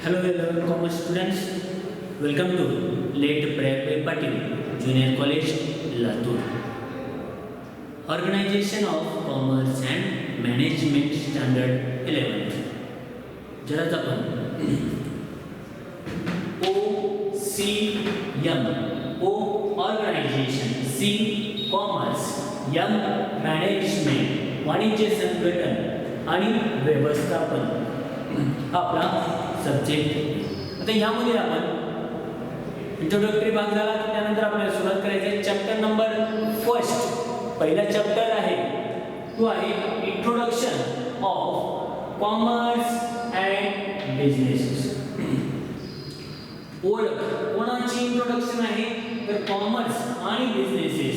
Hello, commerce students. Welcome to Late Prayerway Patil Junior College, Latur. Organization of Commerce and Management Standard 11. जरा आपण OCM O Organization, C Commerce, M Management वाणिज्य संघटन आणि व्यवस्थापन हा आपला सब्जेक्ट. आता यामध्ये आपण इंट्रोडक्टरी भाग झाला, त्यानंतर आपल्याला सुरुवात करायची आहे चॅप्टर नंबर फर्स्ट. पहिला चॅप्टर आहे तो आहे introduction of commerce and businesses. ओळख कोणाची इंट्रोडक्शन आहे तर कॉमर्स आणि बिझनेसेस,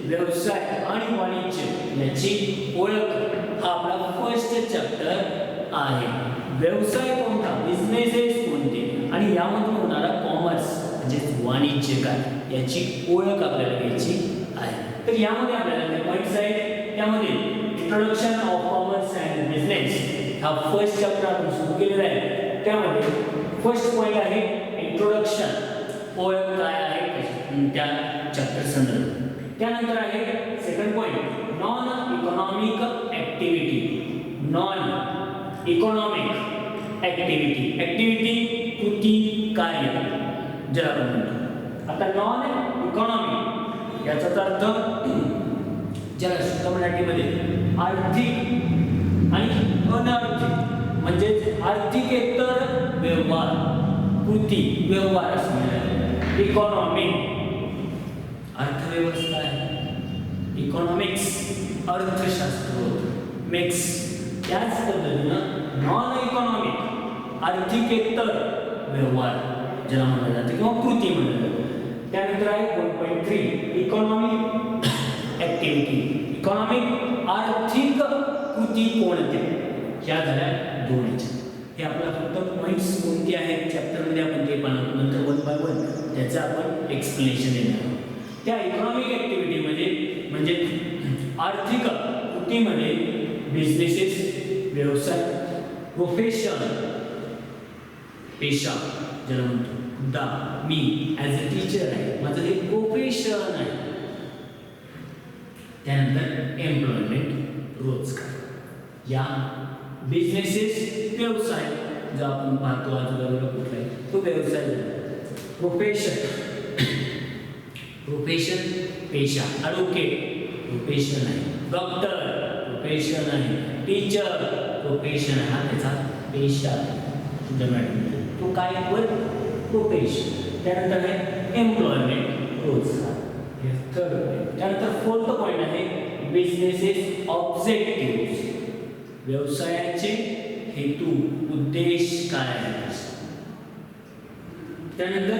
व्यवसाय आणि वाणिज्य याची ओळख हा आपला फर्स्ट चॅप्टर आहे. व्यवसाय कोणता, बिझनेसेस कोणते आणि यामधून होणारा कॉमर्स म्हणजे वाणिज्य काय याची ओळख आपल्याला घ्यायची आहे. तर यामध्ये आपल्याला पॉईंट्स आहेत. त्यामध्ये introduction of commerce and business हा फर्स्ट चॅप्टर आपण सुरू केलेला आहे. त्यामध्ये फर्स्ट पॉईंट आहे इंट्रोडक्शन, ओळख काय आहे त्या चॅप्टर संदर्भात. त्यानंतर आहे second point non economic activity. Non economic activity, activity कृती कार्य ज्याला आपण म्हणतो. आता नॉन इकॉनॉमिक याचाच अर्थ ज्याला शुद्ध मराठीमध्ये आर्थिक आणि अनार्थिक म्हणजेच आर्थिकेतर व्यवहार, कृती व्यवहार असणारे इकॉनॉमिक. अर्थव्यवस्था आहे, इकॉनॉमिक्स अर्थशास्त्र, मिक्स. त्याच पद्धतीनं नॉन इकॉनॉमिक आर्थिकेतर व्यवहार ज्याला म्हणलं जातं किंवा कृती म्हणलं जातं. त्यानंतर आहे 1.3 इकॉनॉमिक ऍक्टिव्हिटी. इकॉनॉमिक आर्थिक कृती कोणत्या, या झाल्या दोनच. हे आपला फक्त पॉईंट्स कोणते आहेत चॅप्टरमध्ये आपण ते पाहणार, नंतर 1 बाय 1 त्याचं आपण एक्सप्लेनेशन देणार आहोत. त्या इकॉनॉमिक ऍक्टिव्हिटीमध्ये म्हणजे आर्थिक कृतीमध्ये बिझनेसेस व्यवसाय, प्रोफेशन पेशा ज्याला म्हणतो. दा मी ॲज अ टीचर आहे, माझं हे प्रोफेशन आहे. त्यानंतर एम्प्लॉयमेंट रोजगार. या बिझनेसेस व्यवसाय जो आपण पाहतो आजूबाजूला कुठला आहे तो व्यवसाय झाला. प्रोफेशन पेशा. ॲडव्होकेट प्रोफेशन आहे, डॉक्टर प्रोफेशन आहे, टीचर प्रोफेशन आहे, हा त्याचा पेशा तो काय वर्क प्रोफेशन. त्यानंतर आहे एम्प्लॉयमेंट रोजगार, हे थर्ड पॉईंट. त्यानंतर फोर्थ पॉईंट आहे बिझनेसेस ऑब्जेक्टिव्ह, व्यवसायाचे हेतू उद्देश काय आहेत. त्यानंतर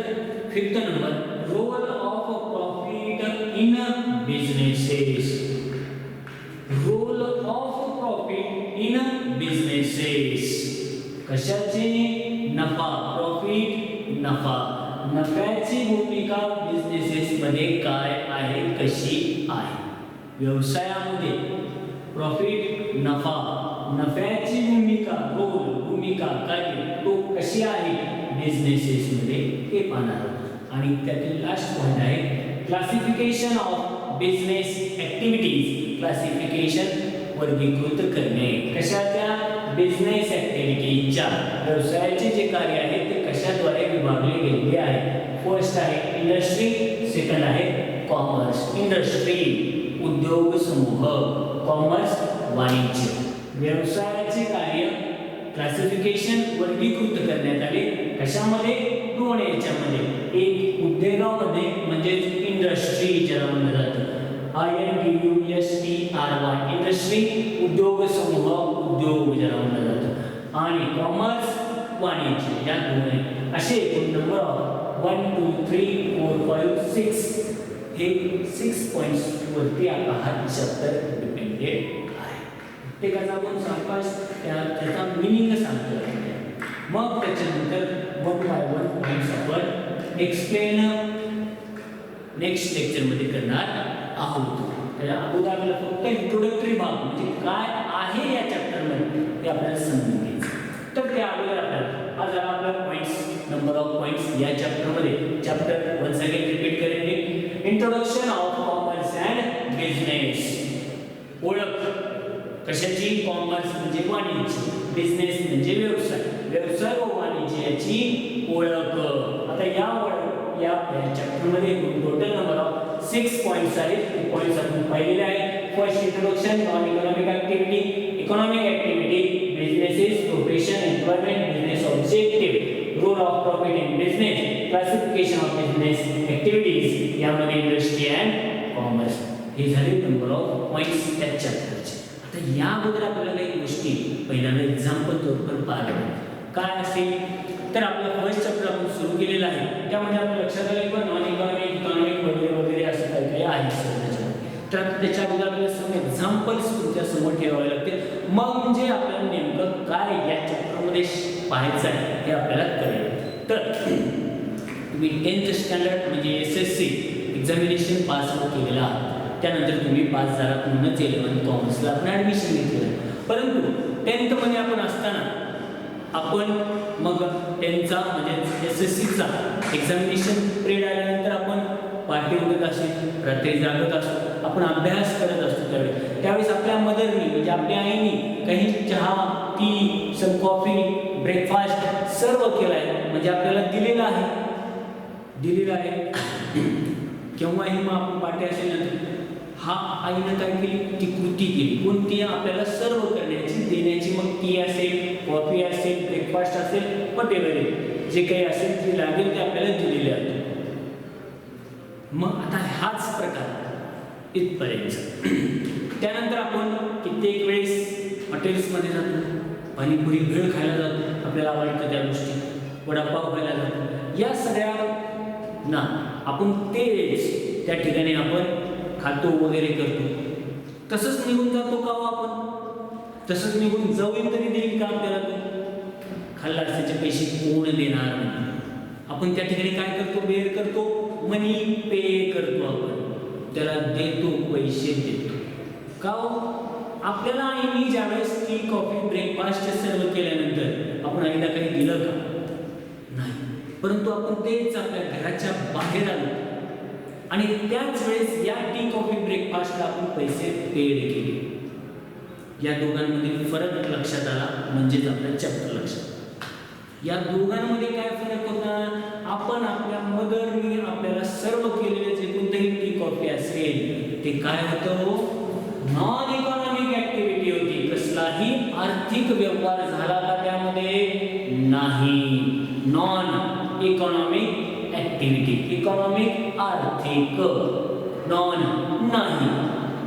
fifth number role of profit in businesses. Role of profit in businesses, कशाचे, नफा, प्रॉफिट नफा, नफ्याची भूमिका बिझनेसेस मध्ये काय आहे, कशी आहे. व्यवसायामध्ये प्रॉफिट नफा, नफ्याची भूमिका, रोल भूमिका काय तो कशी आहे बिझनेसेस मध्ये हे पाहणार आहोत. आणि त्यातील लास्ट पॉईंट आहे classification of business activities. Classification वर्गीकृत करणे, कशाच्या, बिझनेस ऍक्टिव्हिटीजच्या, व्यवसायाचे जे कार्य आहे ते कशाद्वारे विभागले गेलेले आहे. फर्स्ट आहे इंडस्ट्री, सेकंड आहे कॉमर्स. इंडस्ट्री उद्योग समूह, कॉमर्स वाणिज्य. व्यवसायाचे कार्य क्लासिफिकेशन वर्गीकृत करण्यात आले कशामध्ये, दोन याच्यामध्ये. एक उद्योगामध्ये म्हणजे इंडस्ट्री ज्याला म्हणलं जातं, INDUSTRY इंडस्ट्री उद्योग समूह, उद्योग ज्याला म्हणलं जातं. आणि कॉमर्स वाणिज्य या दोन आहेत. असे एकूण नंबर ऑफ 1 2 3 4 5 6 हे 6 पॉईंट्स वरती आपला हा चॅप्टर डिपेंडेड आहे. प्रत्येकाचा आपण सावकाश त्याचा मिनिंग सांगतो. मग त्याच्यानंतर 1 बाय 1 पॉईंट्स आपण एक्सप्लेन नेक्स्ट लेक्चरमध्ये करणार आहोत. त्याच्या अगोदर आपल्याला फक्त इंट्रोडक्टरी भाग म्हणजे काय आहे या चॅप्टरमध्ये ते आपल्याला समजून घ्यायचं. तर तर त्या अगोदर आपल्याला हा झाला आपला पॉइंट्स, नंबर ऑफ पॉइंट्स या चॅप्टर मध्ये. चॅप्टर वन्स अगेन रिपीट करेंगे. Introduction of commerce and business. ओळख कशाची? कॉमर्स म्हणजे वाणिज्य, बिझनेस म्हणजे व्यवसाय, व्यवसाय व वाणिज्य याची ओळख. आता या चॅप्टर मध्ये टोटल नंबर ऑफ 6 पॉइंट्स आहेत. पॉइंट्स आपण पाहिलेले आहेत. First introduction on economic activity, economic activity, businesses, profession, employment, business objective, role of profit in business, classification of business activities, यामध्ये इंडस्ट्री अँड कॉमर्स. हे झाले नंबर ऑफ पॉइंट्स त्या चॅप्टरचे. आता या अगोदर आपल्याला काही गोष्टी पहिल्यांदा एक्झाम्पल तौर पाहायला काय असेल तर आपला फर्स्ट चॅप्टर आपण सुरू केलेला आहे. त्यामध्ये आपल्या लक्षात आलं की नॉन इकॉनॉमिक, इकॉनॉमिक वगैरे वगैरे असं काही काही आहे सर. तर त्याच्या अगोदर आपल्याला सर्व एक्झाम्पल्स तुमच्या समोर ठेवावे लागतील. मग म्हणजे आपल्याला नेमकं काय या चॅप्टरमध्ये पाहायचं आहे हे आपल्याला कळेल. तर तुम्ही 10th स्टँडर्ड म्हणजे SSC एक्झामिनेशन पास केलेला आहात. त्यानंतर तुम्ही पास झालात म्हणूनच 11th कॉमर्सला आपण ॲडमिशन घेतलेलं. परंतु 10th मध्ये आपण असताना आपण मग 10चा म्हणजे SSCचा एक्झामिनेशन पिरियड आल्यानंतर आपण पार्टी उडत असेल, रात्री जागत असतो, आपण अभ्यास करत असतो. त्यावेळेस आपल्या मदरनी म्हणजे आपल्या आईनी काही चहा, T, some coffee, breakfast serve केला आहे, म्हणजे आपल्याला दिलेलं आहे. केव्हाही मग आपण पार्टी असेल नंतर हा आईनं काय केली? ती कृती केली. कोणती? आपल्याला सर्व करण्याची, देण्याची. मग टी असेल, कॉफी असेल, ब्रेकफास्ट असेल, वगैरे जे काही असेल ते लागेल ते आपल्याला दिलेले आहे. मग आता हाच प्रकार इथपर्यंत. त्यानंतर आपण कित्येक वेळेस हॉटेल्समध्ये जातो, पाणीपुरी भेळ खायला जातो, आपल्याला आवडतं त्या गोष्टी, वडापाव खायला जातो. या सगळ्या ना आपण तेच त्या ठिकाणी आपण खातो वगैरे करतो. तसंच निघून जातो का आपण? तसंच निघून जाऊन तरी देईल का आपल्याला? खाल्ला त्याचे पैसे कोण देणार नाही. आपण त्या ठिकाणी काय करतो? बेअर करतो, मनी पे करतो. आपण त्याला देतो, पैसे देतो का? आपल्याला आईनी ज्यावेळेस टी, कॉफी, ब्रेकफास्ट सर्व केल्यानंतर आपण आईला काही दिलं का? नाही. परंतु आपण तेच आपल्या घराच्या बाहेर आलो आणि त्याच वेळेस या टी, कॉफी, ब्रेकफास्टला आपण पैसे पेड केले. या दोघांमध्ये फरक लक्षात आला म्हणजेच आपल्या चॅप्टर लक्षात. या दोघांमध्ये काय फरक होता? आपण आपल्या मदरनी आपल्याला सर्व केलेले जे कोणतेही टी, कॉफी असेल ते काय होतं? नॉन इकॉनॉमिक ऍक्टिव्हिटी होती. कसलाही आर्थिक व्यवहार झाला का त्यामध्ये? नाही. Non economic activity. इकॉनॉमिक आर्थिक, नॉन नाही.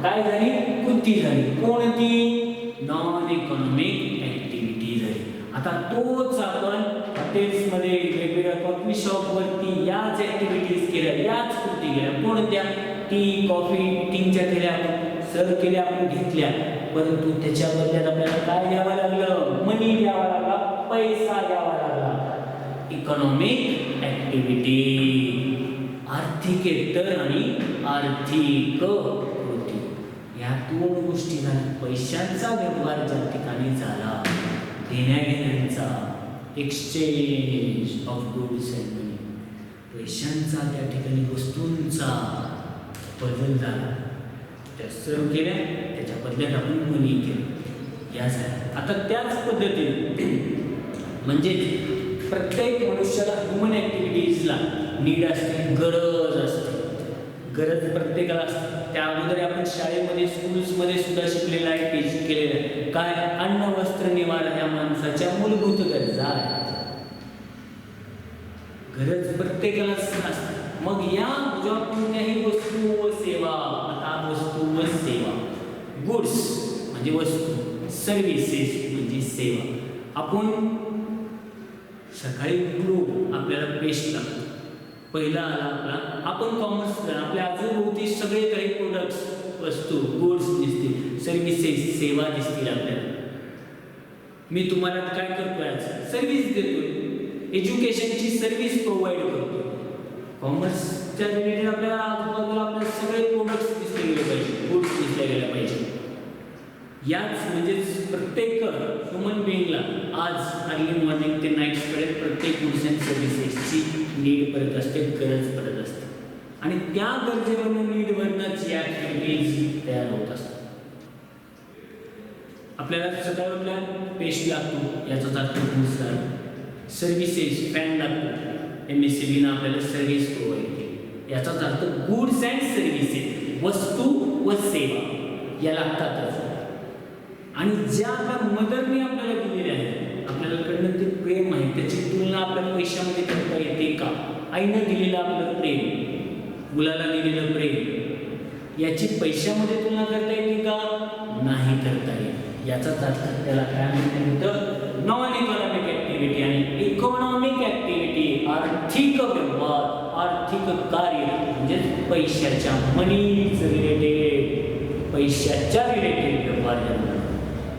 काय झाली? कृती झाली. कोणती? नॉन इकॉनॉमिक ऍक्टिव्हिटी झाली. आता तोच आपण हॉटेल्समध्ये, वेगवेगळ्या कॉफी शॉपवरती याच ऍक्टिव्हिटीज केल्या, याच कृती केल्या. कोणत्या? टी, कॉफी, टीच्या केल्या, सर्व केल्या, आपण घेतल्या. परंतु त्याच्या बदल्यात आपल्याला काय द्यावं लागलं? मनी द्यावा लागला, पैसा द्यावा लागला. इकॉनॉमिक ऍक्टिव्हिटी, आर्थिक एकतर आणि आर्थिक कृती, या दोन गोष्टी झाल्या. पैशांचा व्यवहार ज्या ठिकाणी झाला, देण्याघेण्यांचा, एक्सचेंज ऑफ गुड्स अँड मनी, पैशांचा त्या ठिकाणी वस्तूंचा बदल झाला. त्या सर्व केल्या, त्याच्या बदल्यात आपण मनी केलं. या झाल्या. आता त्याच पद्धतीने म्हणजे प्रत्येक मनुष्याला ह्युमन ऍक्टिव्हिटीजला नीड असते, गरज असते. गरज प्रत्येकाला असते. त्या अगोदर आपण शाळेमध्ये, स्कूल्समध्ये सुद्धा शिकलेलं आहे, टीच केलेलं आहे. काय? अन्न, वस्त्र, निवारा ह्या माणसाच्या मूलभूत गरजा आहेत. गरज प्रत्येकाला असते. मग या ज्या कोणत्याही वस्तू व सेवा, आता वस्तू व सेवा, गुड्स म्हणजे वस्तू, सर्व्हिसेस म्हणजे सेवा. आपण सकाळी उठलो, आपल्याला पेस्ट लागतो. पहिला आला आपला, आपण कॉमर्स, आपल्या आजूबाजूचे सगळे काही प्रोडक्ट्स, वस्तू, गुड्स दिसतील, सर्व्हिसेस, सेवा दिसतील आपल्याला. मी तुम्हाला काय करतोय? आज सर्व्हिस देतोय, एज्युकेशनची सर्व्हिस प्रोव्हाइड करतो. कॉमर्सच्या रिलेटेड आपल्याला आजूबाजूला आपल्याला सगळे प्रोडक्ट्स दिसले गेले पाहिजे, गुड्स दिसले गेले पाहिजे. याच म्हणजे प्रत्येक ह्युमन बिईंगला आज अर्ली मॉर्निंग ते नाईट्सपर्यंत प्रत्येक गुड्स अँड सर्व्हिसेसची नीड पडत असते, गरज पडत असते आणि त्या गरजेवरून नीडवरनंच या ॲक्टिव्हिटीज तयार होत असतात. आपल्याला सकाळी उठल्या पेस्ट लागतो, याचाच अर्थ गुड्स झाला. सर्व्हिसेस फॅन लागतो, MSCBनं आपल्याला सर्व्हिस प्रोव्हाइड केली, याचाच अर्थ गुड्स अँड सर्व्हिसेस, वस्तू व सेवा या लागतातच. आणि ज्या आपल्या मदरने आपल्याला दिलेल्या आहेत, आपल्याला कडनं ते प्रेम आहे, त्याची तुलना आपल्या पैशामध्ये करता येते का? आईनं दिलेलं आपलं प्रेम, मुलाला दिलेलं प्रेम, याची पैशामध्ये तुलना करता येते का? नाही करता येत. याचाच अर्थ त्याला काय म्हणतात? Non economic activity. आणि इकॉनॉमिक ॲक्टिव्हिटी आर्थिक व्यवहार, आर्थिक कार्य म्हणजे पैशाच्या मनीज रिलेटेड, पैशाच्या रिलेटेड व्यवहार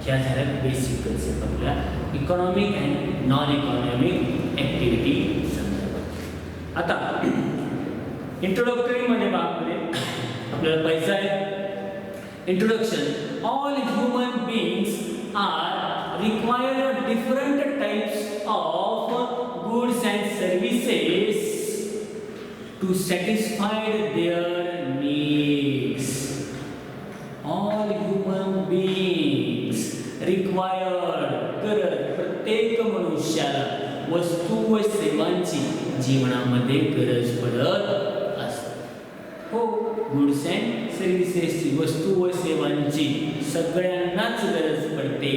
ह्या झाल्या बेसिक कन्सेप्ट आपल्या economic and non economic activity संदर्भात. आता इंट्रोडक्टरीमध्ये आपल्याला पाहिजे आहे introduction. All human beings are require different types of goods and services to satisfy their needs. All human beings required, गरज, प्रत्येक मनुष्याला वस्तू व सेवांची जीवनामध्ये गरज पडत असते. हो, गुड्स अँड सर्व्हिसेसची, वस्तू व सेवांची सगळ्यांनाच गरज पडते.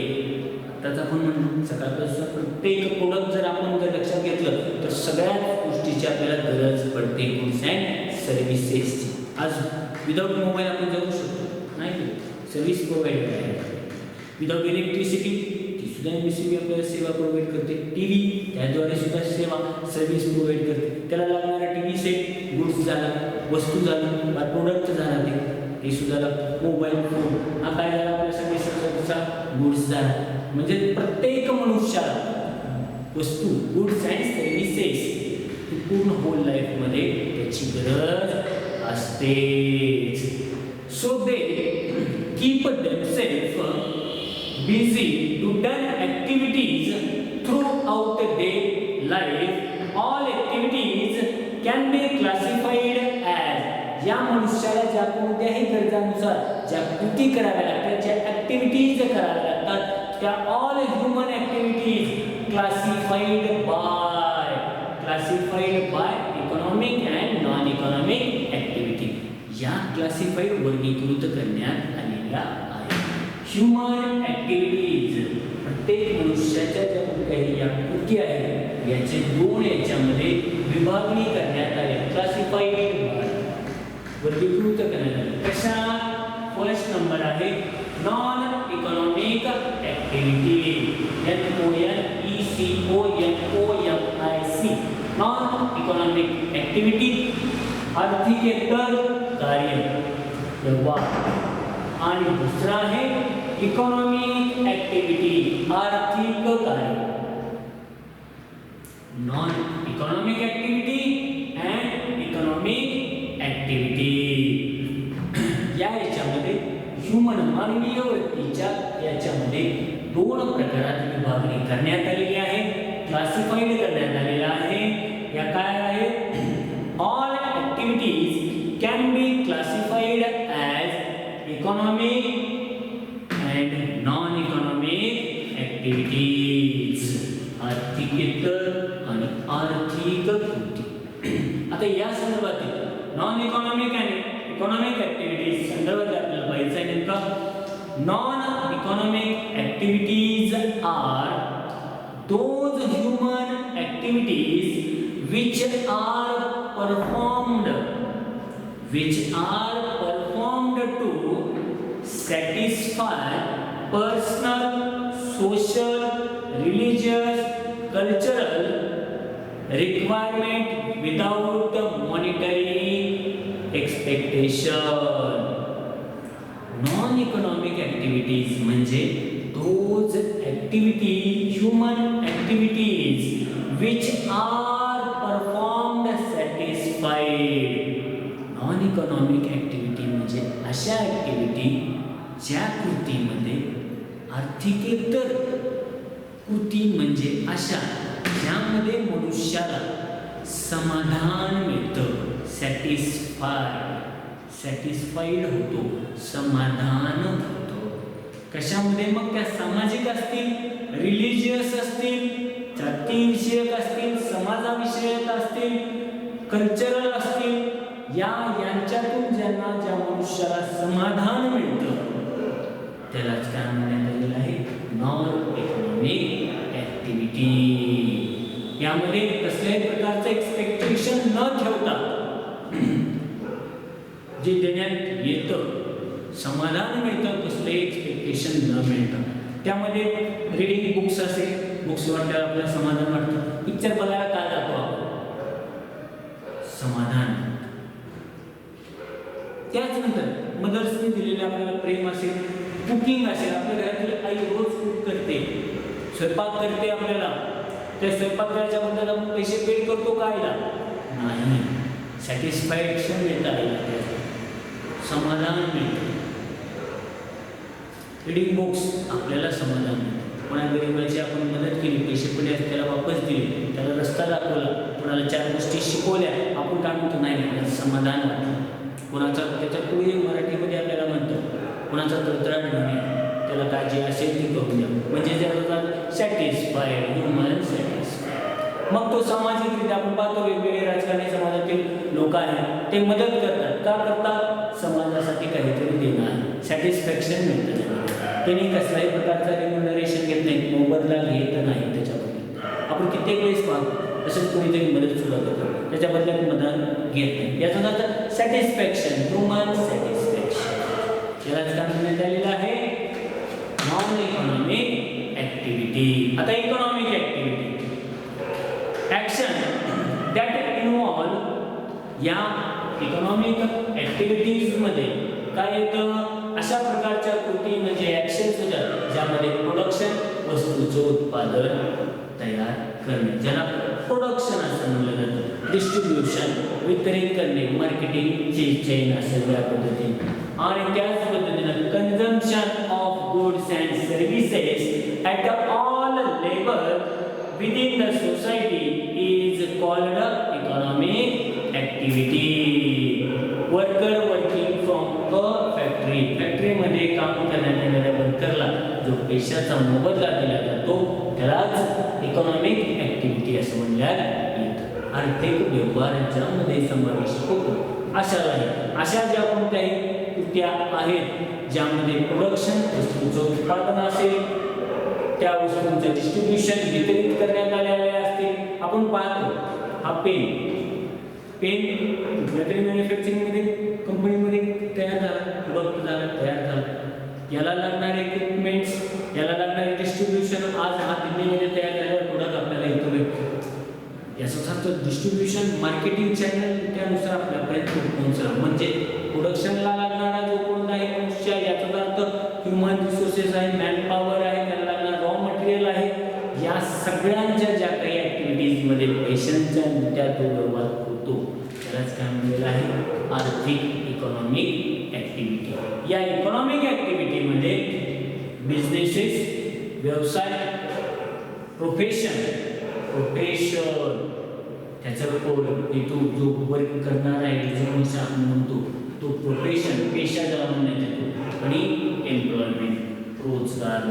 आताच आपण म्हणतो सकाळपासून प्रत्येक प्रोडक्ट जर आपण जर लक्षात घेतलं तर सगळ्याच गोष्टीची आपल्याला गरज पडते गुड्स अँड सर्व्हिसेसची. आज विदाऊट मोबाईल आपण जाऊ शकतो नाही, सर्व्हिस प्रोव्हाइड करायला. विदाऊट इलेक्ट्रिसिटी ती सुद्धा MSCB आपल्याला सेवा प्रोव्हाइड करते. TV त्याद्वारे सुद्धा सेवा सर्व्हिस प्रोव्हाइड करते. त्याला लागणारा TV सेट, गुड्स झाला, वस्तू झालं, प्रोडक्ट झाला, ते सुद्धा लागतं. मोबाईल फोन हा काय झाला आपल्या सगळे सर्व्हिसचा गुड्स झाला. म्हणजे प्रत्येक मनुष्याला वस्तू, गुड्स अँड सर्व्हिसेस ही पूर्ण होल लाईफमध्ये त्याची गरज असतेच. So they keep themselves busy to done activities throughout their life. All activities can be classified as, या मनुष्याला ज्या कोणत्याही गरजांनुसार ज्या कृती कराव्या लागतात, ज्या ॲक्टिव्हिटीज कराव्या लागतात, त्या all human activities classified by economic and non economic activity, या क्लासिफाईड वर्गीकृत करण्यात आलेल्या आहेत. ह्युमन ॲक्टिव्हिटीज, प्रत्येक मनुष्याच्या ज्या कोणत्याही या कृती आहेत याचे दोन याच्यामध्ये विभागणी करण्यात आली, क्लासिफाईड वर्गीकृत करण्यात आले. कशा? फर्स्ट नंबर आहे non economic activity, NONECONOMIC, non economic activity, आर्थिकेतर कार्य व्यवहार. आणि दुसरा आहे इकॉनॉमिक ॲक्टिव्हिटी, आर्थिक कार्य. Non economic activity and economic activity या याच्यामध्ये ह्युमन, मानवीय वृत्तीच्या याच्यामध्ये दोन प्रकारात विभागणी करण्यात आलेली आहे, क्लासिफाईड करण्यात आलेला आहे. या काय आहे? All activities can be classified as economic and non economic activities, आर्थिकेतर आणि आर्थिक कृती. आता या संदर्भातील non economic and economic activities संदर्भात आपल्याला पाहिजे आहे नेमका. Non economic activities are those human activities which are performed to satisfy personal, social, religious, cultural requirement without monetary expectation. Non-economic activities म्हणजे those activities, human activities which are performed satisfied. Non-economic activity म्हणजे अशा activity ज्या कृतीमध्ये आर्थिकेतर कृती म्हणजे अशा ज्यामध्ये मनुष्याला समाधान मिळतं, सॅटिस्फाईड होतो, समाधान होतो. कशामध्ये? मग त्या सामाजिक असतील, रिलिजियस असतील, जातीविषयक असतील, समाजाविषयक असतील, कल्चरल असतील, यांच्यातून ज्या मनुष्याला समाधान मिळतं त्यालाच काय म्हणण्यात आलेलं आहे? Non economic activity. यामध्ये कसल्याही प्रकारचं एक्सपेक्टेशन न ठेवता जे देण्यात येतं, समाधान मिळतं, कसलंही एक्सपेक्टेशन न मिळतं. त्यामध्ये रीडिंग बुक्स असेल, बुक्स वाटल्यावर आपल्याला समाधान वाटतं. पिक्चर बघायला काय जातो आपण? समाधान. त्याचनंतर मदर्सने दिलेले आपल्याला प्रेम असेल, कुकिंग असेल, आपल्या घरातली आई रोज कुक करते, स्वयंपाक करते आपल्याला, त्या स्वयंपाकाच्या बद्दल आपण पैसे पे करतो का आईला? नाही. सॅटिस्फॅक्शन मिळतं आईला, समाधान मिळतं. रीडिंग बुक्स आपल्याला समाधान मिळतं. कोणा गरीबाची आपण मदत केली, पैसे पडले त्याला वापस दिले, त्याला रस्ता दाखवला, कोणाला 4 गोष्टी शिकवल्या, आपण काय म्हणतो? नाही, आपल्याला समाधान वाटतं. कोणाचा त्याच्या पुढे मराठीमध्ये आपल्याला म्हणतो, कोणाचा तळतळाट घेणे, त्याला काय जे असेल ते करून द्या, म्हणजे त्याला सॅटिस्फाईड, ह्युमन सॅटिस्फाईड. मग तो सामाजिकरित्या आपण पाहतो वेगवेगळे राजकारणी समाजातील लोक आहेत, ते मदत करतात. का करतात? समाजासाठी काहीतरी देणं आहे, सॅटिस्फॅक्शन मिळतं त्यांना. त्यांनी कसल्याही प्रकारचा रेम्युनरेशन घेत नाही, मोबदला घेत नाही त्याच्याबद्दल. आपण कित्येक वेळेस पाहतो तसंच कोणीतरी मदत सुद्धा करतो, त्याच्याबद्दल मदत घेत नाही. याचा अर्थ सॅटिस्फॅक्शन, ह्युमन सॅटिस्फॅक्शन. यालाच काय म्हणण्यात आलेलं आहे? Non economic activity. आता economic activity, action that involve, या इकॉनॉमिक ऍक्टिव्हिटीज मध्ये काय येतं? अशा प्रकारच्या कृती म्हणजे ऍक्शन्स होतात ज्यामध्ये प्रोडक्शन, वस्तूचं उत्पादन तयार करणे, ज्याला प्रोडक्शन असं म्हणलं जातं. डिस्ट्रीब्युशन, वितरित करणे, मार्केटिंग चेन असेल या पद्धतीने. आणि त्याच पद्धतीने consumption of goods and services at all level within the society is called economic activity. Worker working from a फॅक्टरीमध्ये काम करण्यात येणाऱ्या वर्करला जो पैशाचा मोबदला दिला जातो त्यालाच इकॉनॉमिक ऍक्टिव्हिटी असं म्हणण्यात येतं. आर्थिक व्यवहार ज्यामध्ये समावेश होतो अशा ज्या कोणत्याही कृत्या आहेत ज्यामध्ये प्रोडक्शन, वस्तूंचं उत्पादन असेल, त्या वस्तूंचं डिस्ट्रीब्युशन, वितरित करण्यात आलेले असतील. आपण पाहतो हा पेन कुठल्यातरी मॅन्युफॅक्चरिंगमध्ये कंपनीमध्ये तयार झाला, प्रोडक्ट झाला, तयार झाला, याला लागणारे इक्विपमेंट्स, याला लागणारे डिस्ट्रीब्युशन, आज हा दिल्लीमध्ये तयार झालेला प्रोडक्ट आपल्याला इथं भेटतो. याचा अर्थ डिस्ट्रीब्युशन, मार्केटिंग चॅनल त्यानुसार आपल्यापर्यंत पोहोचला. म्हणजे प्रोडक्शनला लागणारा जो कोणताही मनुष्य आहे याचा अर्थ ह्युमन रिसोर्सेस आहे, मॅन पॉवर आहे, त्याला लागणारा रॉ मटेरियल आहे. या सगळ्यांच्या ज्या काही ॲक्टिव्हिटीजमध्ये पैशांच्या मुद्द्यात व्यवहार होतो त्यालाच काय म्हणलेलं आहे? आर्थिक इकॉनॉमिक ऍक्टिव्हिटी. या इकॉनॉमिक ऍक्टिव्हिटीमध्ये बिझनेसेस, व्यवसाय, प्रोफेशन, त्याचं कोड तो जो वर्क करणार आहे, जो माणूस आपण म्हणतो तो प्रोफेशन, पेशा ज्याला म्हणण्यात येतो, आणि एम्प्लॉयमेंट, रोजगार.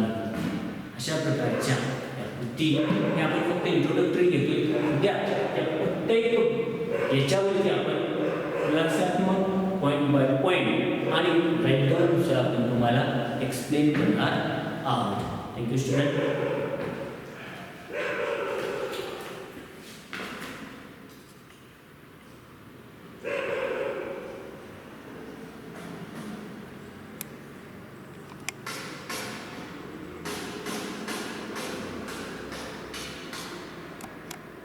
अशा प्रकारच्या कृती हे आपण फक्त इंट्रोडक्टरी घेतोय. उद्या त्या प्रत्येक याच्यावरती आपण खुलासात्मक पॉईंट बाय पॉईंट आणि राईट डाऊननुसार आपण तुम्हाला एक्सप्लेन करणार आहोत. Thank you student.